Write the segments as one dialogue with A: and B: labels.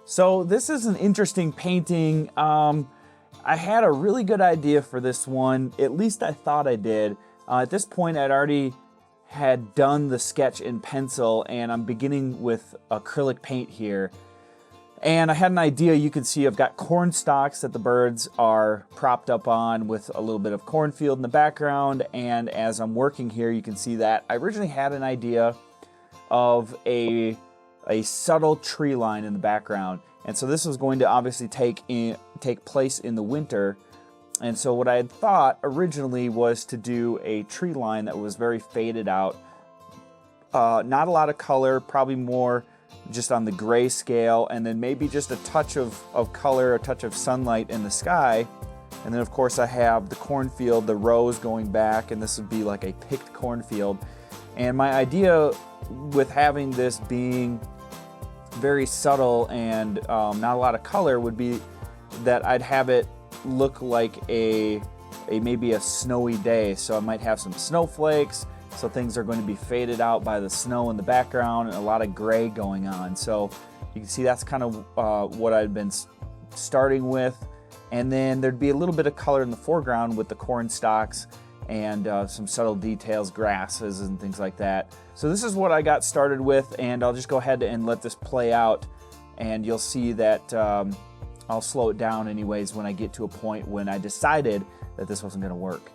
A: So this is an interesting painting. I had a really good idea for this one, at least I thought I did. At this point I'd already had done the sketch in pencil and I'm beginning with acrylic paint here. And I had an idea. You can see I've got corn stalks that the birds are propped up on with a little bit of cornfield in the background, and as I'm working here you can see that I originally had an idea of a subtle tree line in the background, and so this was going to obviously take place in the winter. And so what I had thought originally was to do a tree line that was very faded out, not a lot of color, probably more just on the gray scale, and then maybe just a touch of color, a touch of sunlight in the sky. And then of course I have the cornfield, the rows going back, and this would be like a picked cornfield. And my idea with having this being very subtle and not a lot of color would be that I'd have it look like maybe a snowy day. So I might have some snowflakes, so things are going to be faded out by the snow in the background and a lot of gray going on. So you can see that's kind of what I'd been starting with. And then there'd be a little bit of color in the foreground with the corn stalks and some subtle details, grasses and things like that. So this is what I got started with, and I'll just go ahead and let this play out, and you'll see that I'll slow it down anyways when I get to a point when I decided that this wasn't going to work.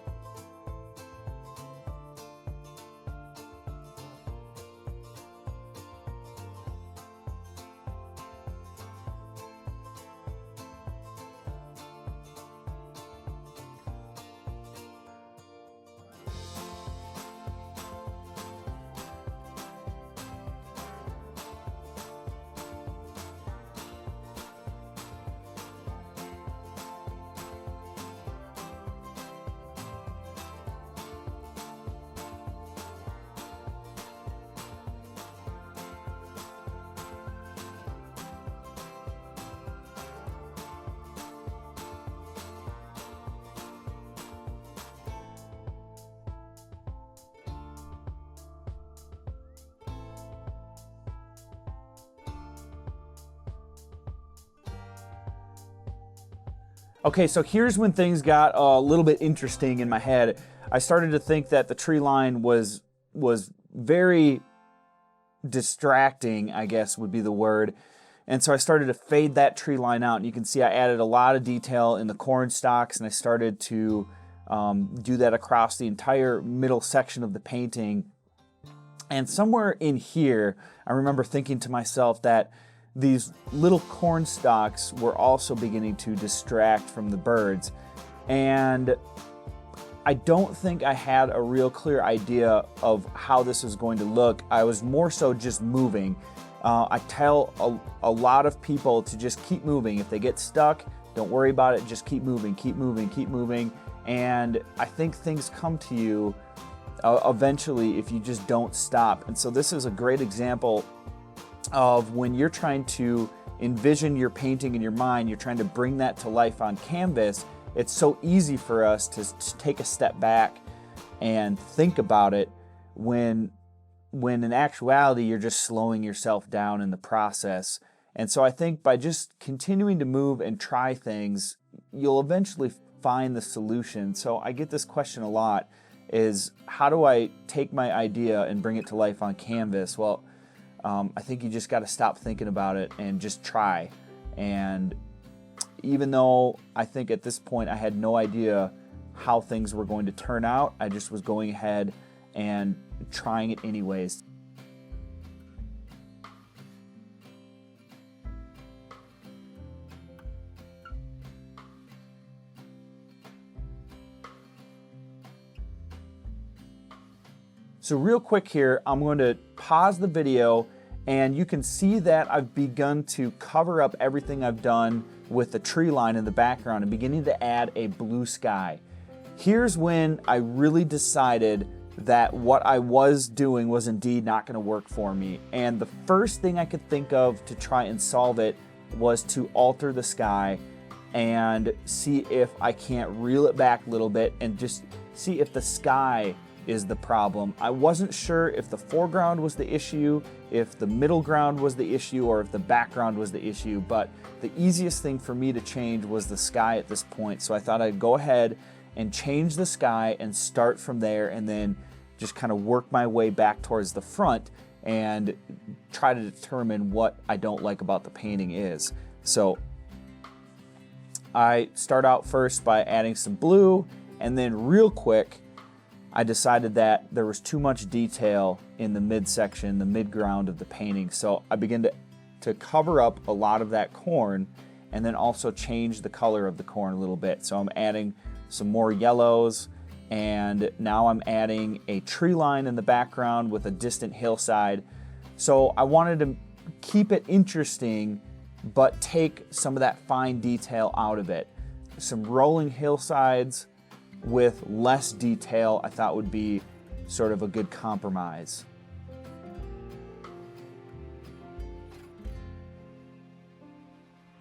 A: Okay, so here's when things got a little bit interesting in my head. I started to think that the tree line was very distracting, I guess would be the word. And so I started to fade that tree line out. And you can see I added a lot of detail in the corn stalks, and I started to do that across the entire middle section of the painting. And somewhere in here, I remember thinking to myself that these little corn stalks were also beginning to distract from the birds. And I don't think I had a real clear idea of how this was going to look. I was more so just moving. I tell a lot of people to just keep moving. If they get stuck, don't worry about it. Just keep moving, keep moving, keep moving. And I think things come to you eventually if you just don't stop. And so this is a great example of when you're trying to envision your painting in your mind, you're trying to bring that to life on canvas. It's so easy for us to take a step back and think about it when in actuality you're just slowing yourself down in the process. And so I think by just continuing to move and try things, you'll eventually find the solution. So I get this question a lot, is how do I take my idea and bring it to life on canvas? Well, I think you just got to stop thinking about it and just try. And even though I think at this point I had no idea how things were going to turn out, I just was going ahead and trying it anyways. So real quick here, I'm going to pause the video, and you can see that I've begun to cover up everything I've done with the tree line in the background and beginning to add a blue sky. Here's when I really decided that what I was doing was indeed not going to work for me. And the first thing I could think of to try and solve it was to alter the sky and see if I can't reel it back a little bit and just see if the sky is the problem. I wasn't sure if the foreground was the issue, if the middle ground was the issue, or if the background was the issue, but the easiest thing for me to change was the sky at this point. So I thought I'd go ahead and change the sky and start from there, and then just kind of work my way back towards the front and try to determine what I don't like about the painting is. So I start out first by adding some blue, and then real quick I decided that there was too much detail in the midsection, the midground of the painting. So I began to cover up a lot of that corn, and then also change the color of the corn a little bit. So I'm adding some more yellows, and now I'm adding a tree line in the background with a distant hillside. So I wanted to keep it interesting, but take some of that fine detail out of it. Some rolling hillsides with less detail I thought would be sort of a good compromise.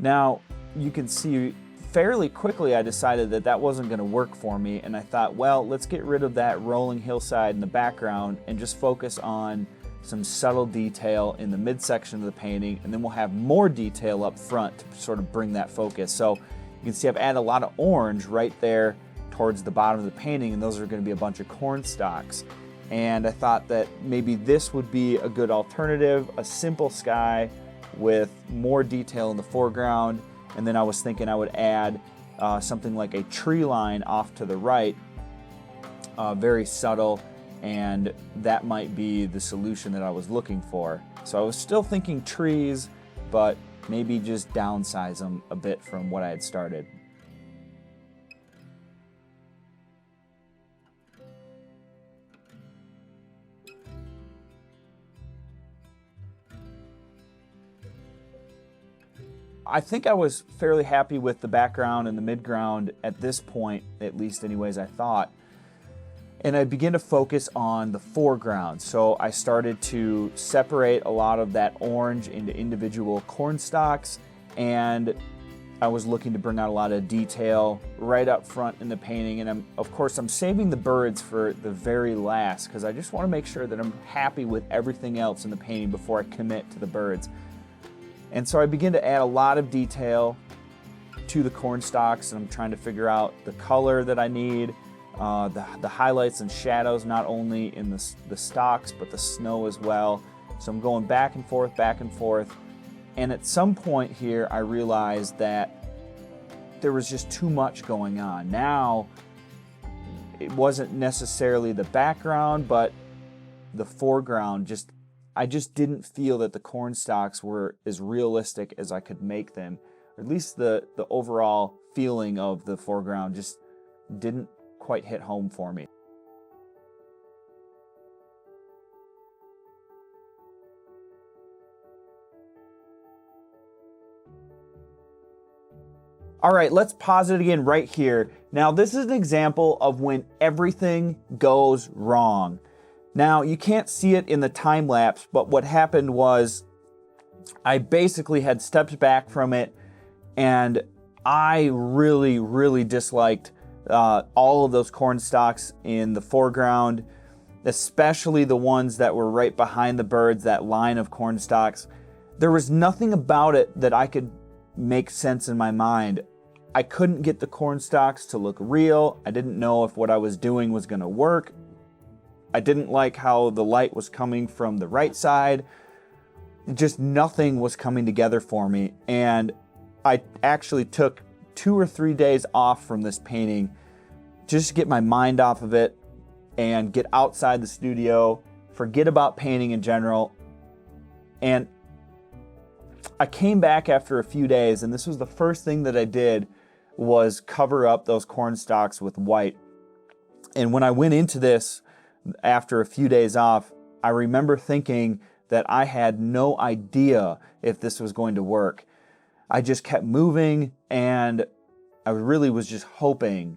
A: Now you can see fairly quickly I decided that that wasn't going to work for me, and I thought, well, let's get rid of that rolling hillside in the background and just focus on some subtle detail in the midsection of the painting, and then we'll have more detail up front to sort of bring that focus. So you can see I've added a lot of orange right there towards the bottom of the painting, and those are going to be a bunch of corn stalks. And I thought that maybe this would be a good alternative, a simple sky with more detail in the foreground. And then I was thinking I would add something like a tree line off to the right, very subtle, and that might be the solution that I was looking for. So I was still thinking trees, but maybe just downsize them a bit from what I had started. I think I was fairly happy with the background and the midground at this point, at least anyways I thought. And I began to focus on the foreground. So I started to separate a lot of that orange into individual corn stalks, and I was looking to bring out a lot of detail right up front in the painting. And of course I'm saving the birds for the very last, because I just want to make sure that I'm happy with everything else in the painting before I commit to the birds. And so I begin to add a lot of detail to the corn stalks, and I'm trying to figure out the color that I need, the highlights and shadows, not only in the stalks, but the snow as well. So I'm going back and forth, and at some point here I realized that there was just too much going on. Now, it wasn't necessarily the background, but the foreground I just didn't feel that the corn stalks were as realistic as I could make them. Or at least the overall feeling of the foreground just didn't quite hit home for me. All right, let's pause it again right here. Now, this is an example of when everything goes wrong. Now, you can't see it in the time lapse, but what happened was I basically had stepped back from it, and I really disliked all of those corn stalks in the foreground, especially the ones that were right behind the birds, that line of corn stalks. There was nothing about it that I could make sense in my mind. I couldn't get the corn stalks to look real. I didn't know if what I was doing was going to work. I didn't like how the light was coming from the right side. Just nothing was coming together for me. And I actually took 2 or 3 days off from this painting just to get my mind off of it and get outside the studio, forget about painting in general. And I came back after a few days, and this was the first thing that I did, was cover up those corn stalks with white. And when I went into this after a few days off, I remember thinking that I had no idea if this was going to work. I just kept moving, and I really was just hoping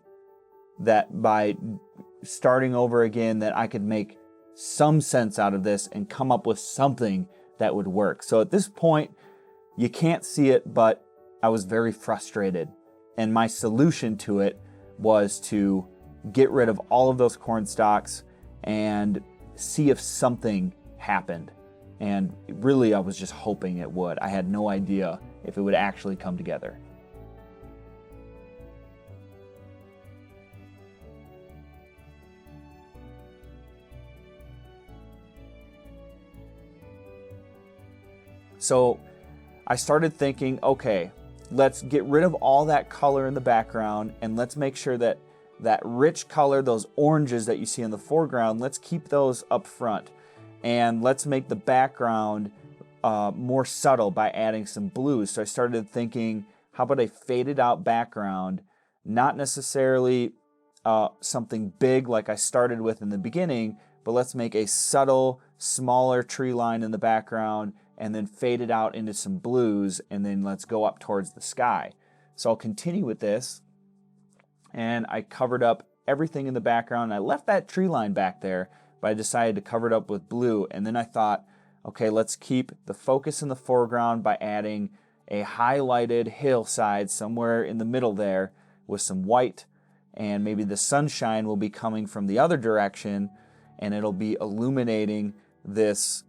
A: that by starting over again that I could make some sense out of this and come up with something that would work. So at this point, you can't see it, but I was very frustrated. And my solution to it was to get rid of all of those corn stalks and see if something happened. And really, I was just hoping it would. I had no idea if it would actually come together. So I started thinking, okay, let's get rid of all that color in the background, and let's make sure that that rich color, those oranges that you see in the foreground, let's keep those up front. And let's make the background more subtle by adding some blues. So I started thinking, how about a faded out background, not necessarily something big like I started with in the beginning, but let's make a subtle, smaller tree line in the background and then fade it out into some blues, and then let's go up towards the sky. So I'll continue with this, and I covered up everything in the background. I left that tree line back there, but I decided to cover it up with blue. And then I thought, okay, let's keep the focus in the foreground by adding a highlighted hillside somewhere in the middle there with some white, and maybe the sunshine will be coming from the other direction and it'll be illuminating this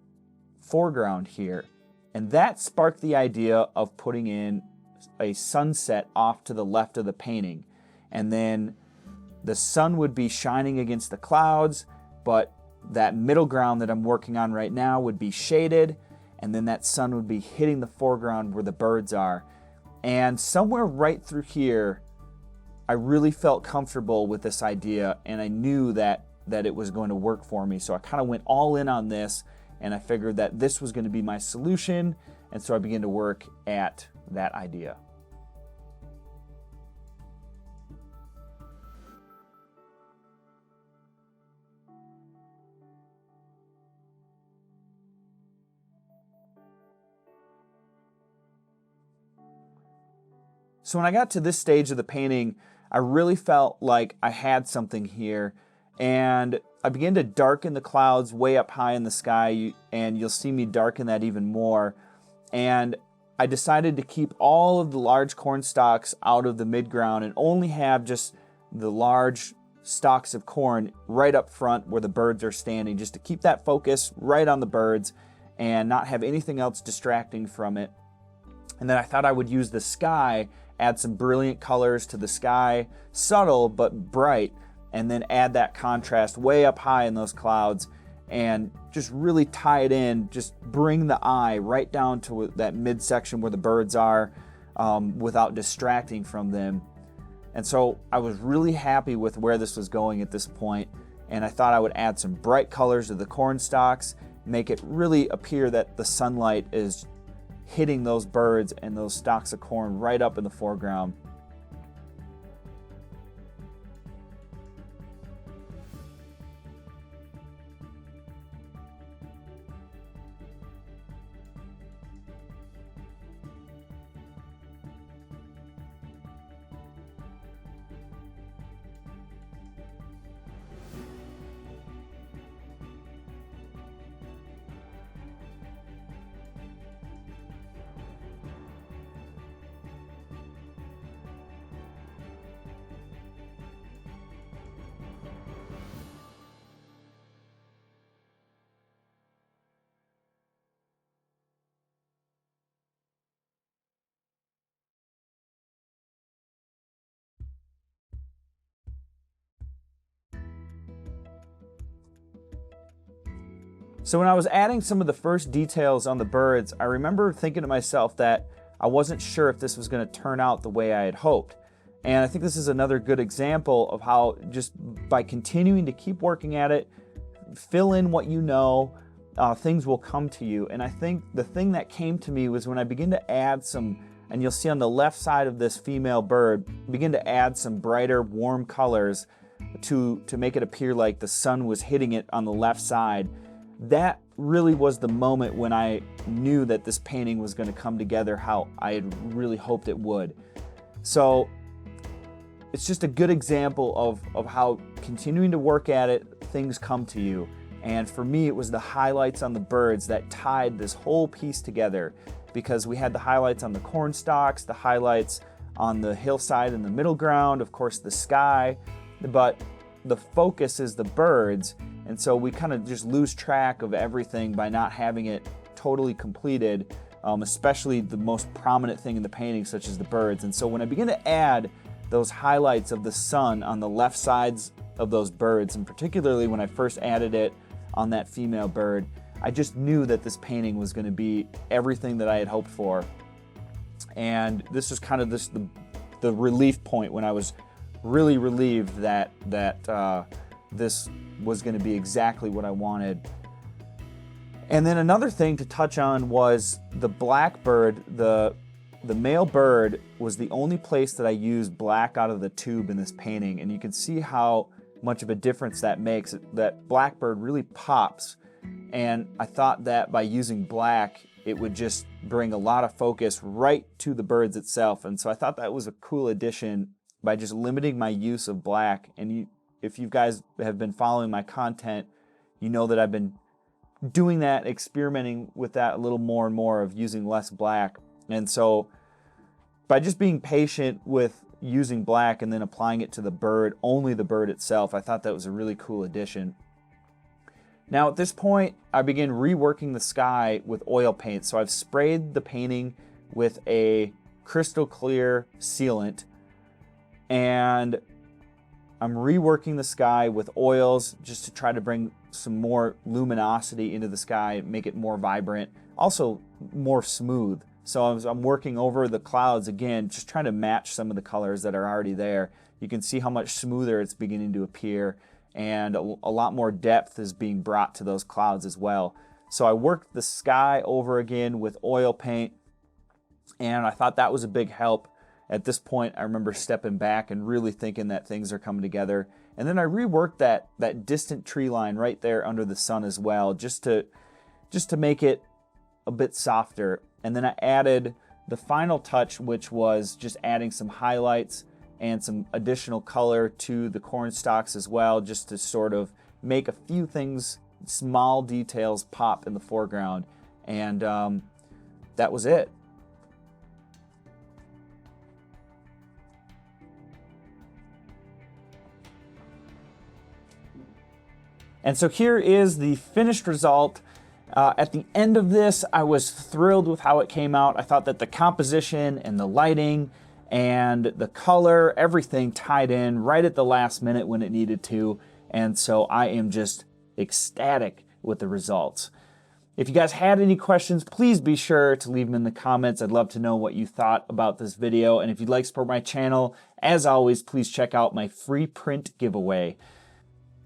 A: foreground here. And that sparked the idea of putting in a sunset off to the left of the painting. And then the sun would be shining against the clouds, but that middle ground that I'm working on right now would be shaded, and then that sun would be hitting the foreground where the birds are. And somewhere right through here, I really felt comfortable with this idea, and I knew that it was going to work for me. So I kind of went all in on this, and I figured that this was going to be my solution, and so I began to work at that idea. So when I got to this stage of the painting, I really felt like I had something here, and I began to darken the clouds way up high in the sky, and you'll see me darken that even more. And I decided to keep all of the large corn stalks out of the midground and only have just the large stalks of corn right up front where the birds are standing, just to keep that focus right on the birds and not have anything else distracting from it. And then I thought I would use the sky, add some brilliant colors to the sky, subtle but bright, and then add that contrast way up high in those clouds and just really tie it in, just bring the eye right down to that midsection where the birds are without distracting from them. And so I was really happy with where this was going at this point, and I thought I would add some bright colors to the corn stalks, make it really appear that the sunlight is hitting those birds and those stalks of corn right up in the foreground. So when I was adding some of the first details on the birds, I remember thinking to myself that I wasn't sure if this was going to turn out the way I had hoped. And I think this is another good example of how just by continuing to keep working at it, fill in what you know, things will come to you. And I think the thing that came to me was when I began to add some, and you'll see on the left side of this female bird, begin to add some brighter, warm colors to make it appear like the sun was hitting it on the left side. That really was the moment when I knew that this painting was going to come together how I had really hoped it would. So it's just a good example of how continuing to work at it, things come to you. And for me, it was the highlights on the birds that tied this whole piece together, because we had the highlights on the corn stalks, the highlights on the hillside in the middle ground, of course the sky, but the focus is the birds, and so we kind of just lose track of everything by not having it totally completed, especially the most prominent thing in the painting, such as the birds. And so when I begin to add those highlights of the sun on the left sides of those birds, and particularly when I first added it on that female bird, I just knew that this painting was going to be everything that I had hoped for. And this was kind of the relief point when I was really relieved that this was going to be exactly what I wanted. And then another thing to touch on was the blackbird. The male bird was the only place that I used black out of the tube in this painting, and you can see how much of a difference that makes. That blackbird really pops, and I thought that by using black it would just bring a lot of focus right to the birds itself. And so I thought that was a cool addition by just limiting my use of black. And if you guys have been following my content, you know that I've been doing that, experimenting with that a little more and more, of using less black. And so by just being patient with using black and then applying it to the bird, only the bird itself, I thought that was a really cool addition. Now at this point, I begin reworking the sky with oil paint. So I've sprayed the painting with a crystal clear sealant, and I'm reworking the sky with oils just to try to bring some more luminosity into the sky, make it more vibrant, also more smooth. So I'm working over the clouds again, just trying to match some of the colors that are already there. You can see how much smoother it's beginning to appear, and a lot more depth is being brought to those clouds as well. So I worked the sky over again with oil paint, and I thought that was a big help. At this point, I remember stepping back and really thinking that things are coming together. And then I reworked that distant tree line right there under the sun as well, just to make it a bit softer. And then I added the final touch, which was just adding some highlights and some additional color to the corn stalks as well, just to sort of make a few things, small details, pop in the foreground. And that was it. And so here is the finished result. At the end of this, I was thrilled with how it came out. I thought that the composition and the lighting and the color, everything tied in right at the last minute when it needed to. And so I am just ecstatic with the results. If you guys had any questions, please be sure to leave them in the comments. I'd love to know what you thought about this video. And if you'd like to support my channel, as always, please check out my free print giveaway.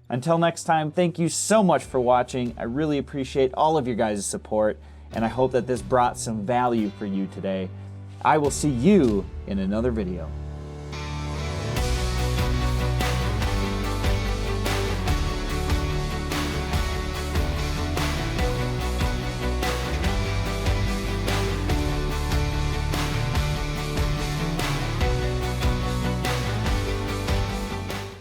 A: Until next time, thank you so much for watching. I really appreciate all of your guys' support, and I hope that this brought some value for you today. I will see you in another video.